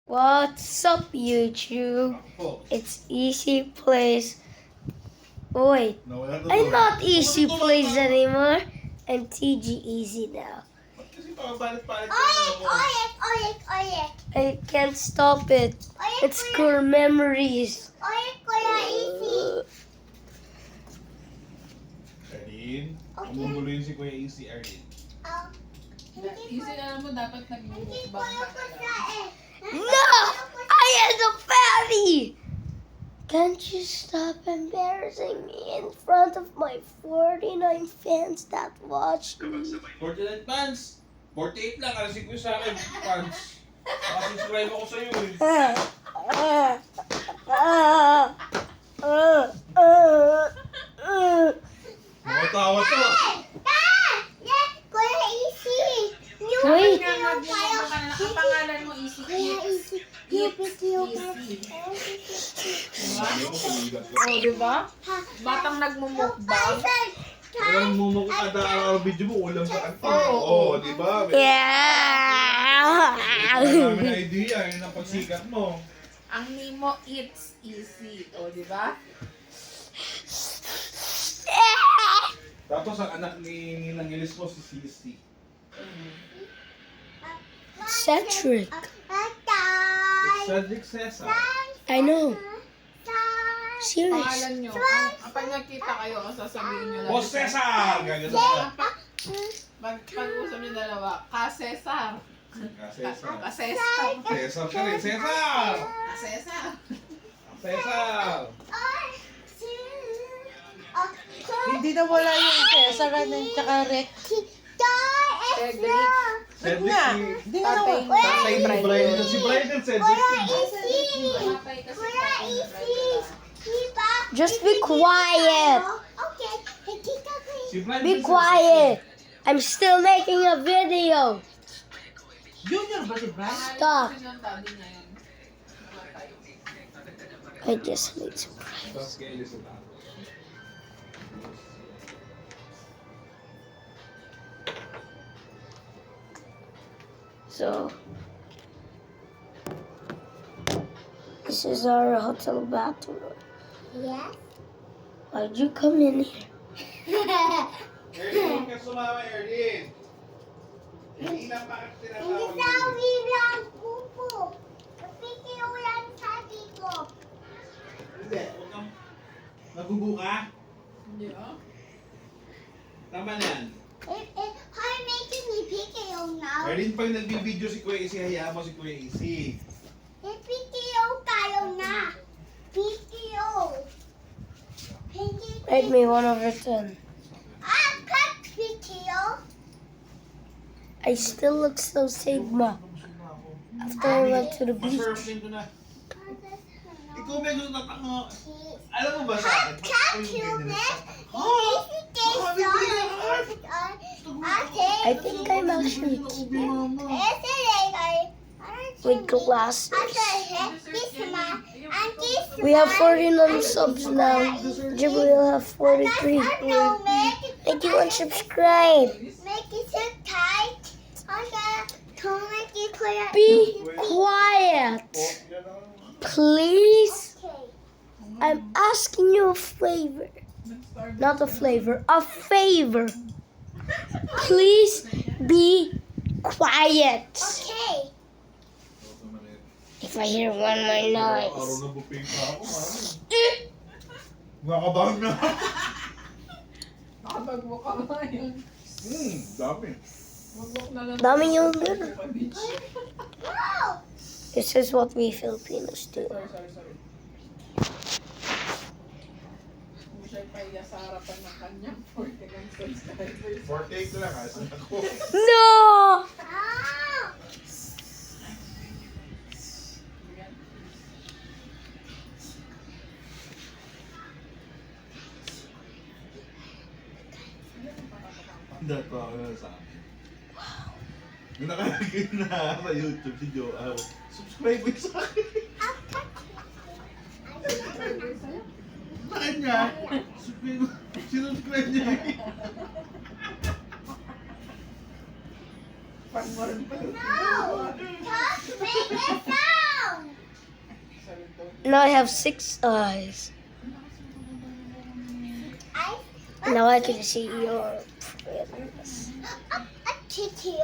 What's up, YouTube? It's Easy Plays. Oh, wait, I'm not Easy Plays anymore. I'm TG Easy now. I can't stop it. It's core memories. Arlene, umunguluin si Kuya Easy, Arlene. Easy na mo dapat nag-mukbang ka na. No! I am the fatty! Can't you stop embarrassing me in front of my 49 fans that watch me? 49 fans! 48 lang, alasig ko sa akin, fans. Nakasubscribe ako sa'yo eh. Nakatawa to. Wait. Ang pangalan mo, Easy. Oh, diba? Batang nagmumukbang. Walang mumukha kada araw video mo, ulam sa kantin. Oo, di ba? Yeah! Wala namin idea, yun ang pagsikat mo. Ang name mo, It's Easy. O, diba? Tapos ang anak ni Ninang Ilis mo, si Sisi. Cedric. Cedric Cesar. I know. Serious. Pangalan nyo. Kapag nagkita kayo, sasabihin nyo lang. Boss Cesar! Gagano ka. Pag-usap nyo dalawa, Ka-Cesar. Cesar. Ka-Cesar. Cesar ka rin. Cesar! Ka-Cesar. Cesar! Hindi na wala yung Cesar at tsaka Rex. Cedric. Cedric nga. si... Hindi na wala. Tatay ni Bridal. Si Bridal, Cedric. Matay kasi tatay ni Bridal. Just be quiet. Si Bridal. Be quiet. I'm still making a video. Junior ba si Brad? Stop. Kasi yung daddy niya yun. Namatay. I just made surprise. Tapos kay Ilis na. So, this is our hotel bathroom. Yes. Why'd you come in here? Erlin, ka sumama, Erlin. Hindi na bakit Hindi tinatawag sa mo. bilang pupo. Kapiti ulan sa dito. Hindi, huwag kang... Nagubo ka? Hindi ah. Tama na yan. How making me pick you now? Erlin, pag nagbibideo si Kuya Easy, hayaan mo si Kuya Easy. PTO tayo na. PTO. Rate me 1 over 10. Cut PTO. I still look so Sigma after I went to the beach. Masurfing ko na. Ikaw medyo natango. Alam mo ba sa akin? Cut you next. I think I'm actually with glasses. We have 49 subs now. Jibble will have 43. Thank you and subscribe. Make it so tight. Don't make it clear. Be quiet, please. Okay. I'm asking you a favor. Not a flavor, a favor. Please be quiet. Okay. If I hear one more Araw noise. na buping pa ako, mami. Nakabang na. Nakabagbo ka ba yun? Dami. Magbok na lang. Dami yung girl. Wow. This is what we Filipinos do. Sorry. Kung siya'y pahiya sa harapan ng kanyang 41 subscribers. 48 lang, asan ako? No! Ah. Dato ako na sa amin. Nung nakalagay na sa YouTube si Joe, subscribe mo sa akin. Sa kanya, sinubscribe niya. Pag-moron pa yun. No! Just make it sound! Now I have 6 eyes. I Now I can see your friends. a titty.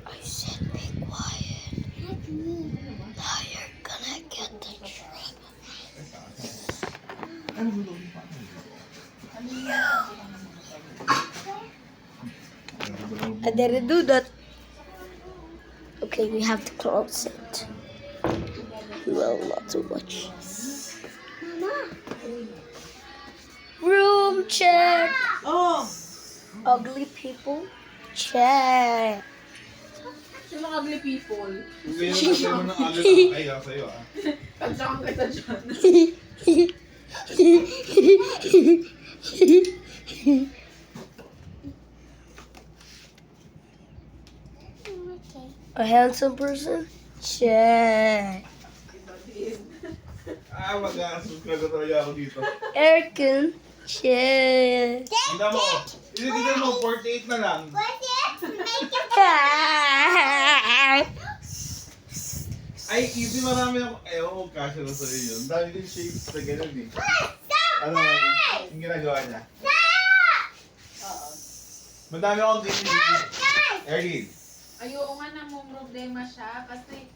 I said be quiet. Like me. Now you're gonna get the trouble. Ano mo doon pa? I didn't do that. Okay, we have to close it. Well, not too much. Mama. Room check. Oh! Ugly people check. Sino ugly people? Kaya natin mo ng agad. Ay, sa'yo ah. Tansyakan kita dyan. Okay. A handsome person? Check. Mag-subscribe na talaga ako dito. Erkin? Check. Tignan mo. Tignan mo, 48 na lang. What's it? Make it. Ay, easy marami ako. Ewan ko, kasha na sa'yo yun. Ang dami din shapes na ganun eh. Ano, yung ginagawa niya. Madami akong ganyan. Erlin. Ayoko nga namang problema siya kasi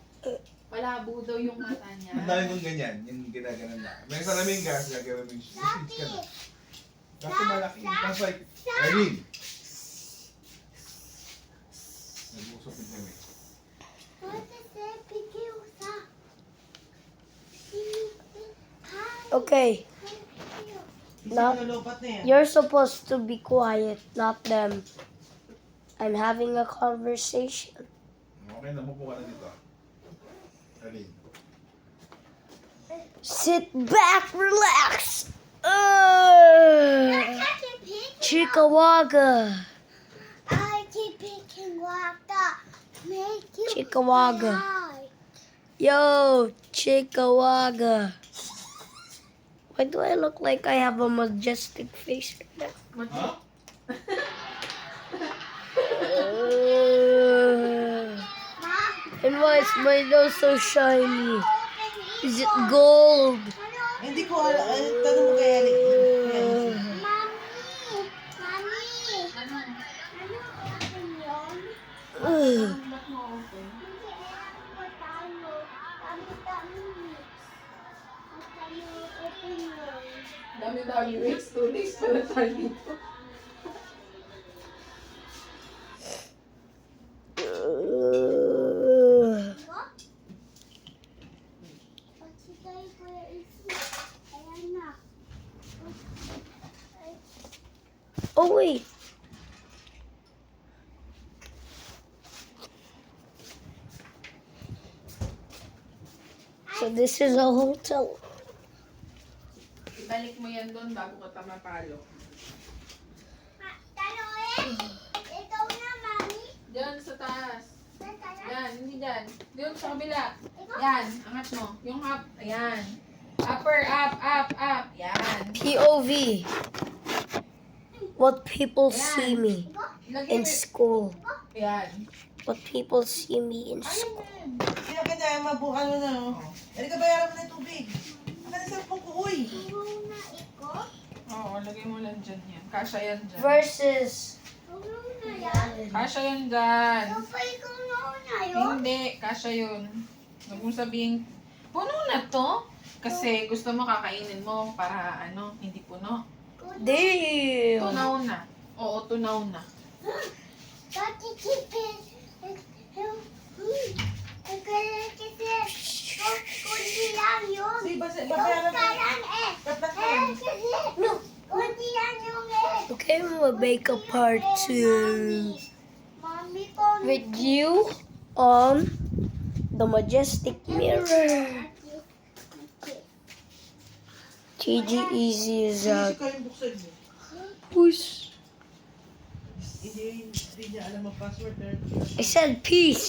malabo daw yung mata niya. Ang dami kong ganyan. Yung ginaganon na. May salamin ka, gagawin mo yung shapes ka na. Kasi malaki. Tapos like, Erlin. Nag-uusap din kami. What's it? Pikiusa. Okay, now Nalopat na yan. you're supposed to be quiet, not them. I'm having a conversation. Okay na, mupo ka na dito. Erlin. Sit back, relax. Chickawaga. I keep picking water. Make you Chickawaga. cry. Yo, Chickawaga. Why do I look like I have a majestic face right now? Ha? Ma, And why is my nose so shiny? open Is it gold? Hindi ko alam. Tanong mo kay Ali. Mommy. Mommy. Ano? Ano open yun? Ba't mo open? Hindi ako tayo. Dami-dami mix. Ang tayo open yun. Dami-dami weeks, 2 days pala tayo dito. What? Pati tayo kuya isi. Ayan na. Oh wait. So this is a hotel. Ibalik mo yan doon bago ka mapalo. Taloy. Ikaw na, mami. Diyan sa taas. Tara. Yan, hindi dyan. Doon sa kabila. Ikaw. Yan, angat mo. Yung up, ayan. Upper, up. Yan. POV. What people see me Lagay in mo. school. Yan. What people see me in Ayun school. na yan. Kaya ka na, mabukan mo na. Oh. Erika, bayaran mo na yung tubig. Ang ganda sa puko, uy. Huwag na iko. Oo, lagay mo lang dyan yan. Kasha yan dyan. Versus. Huwag na yan. Kasha yan dyan. Papa, ikaw na una yun. Hindi, kasha yun. Huwag mong sabihin, puno na to. Kasi gusto mo kakainin mo para ano, hindi puno. Damn. Tunaw na. Oo, tunaw na. Pati kipin. Kundi lang yun. Sige, Yung bayaran mo. kalan eh. Tapos Kasi, kundi lang yung eh. Okay, we'll make a part 2 Mami ko. with you on the majestic mirror. TG Easy is out. Sige, kayong buksan mo. Push. Hindi niya alam ang password. I said peace.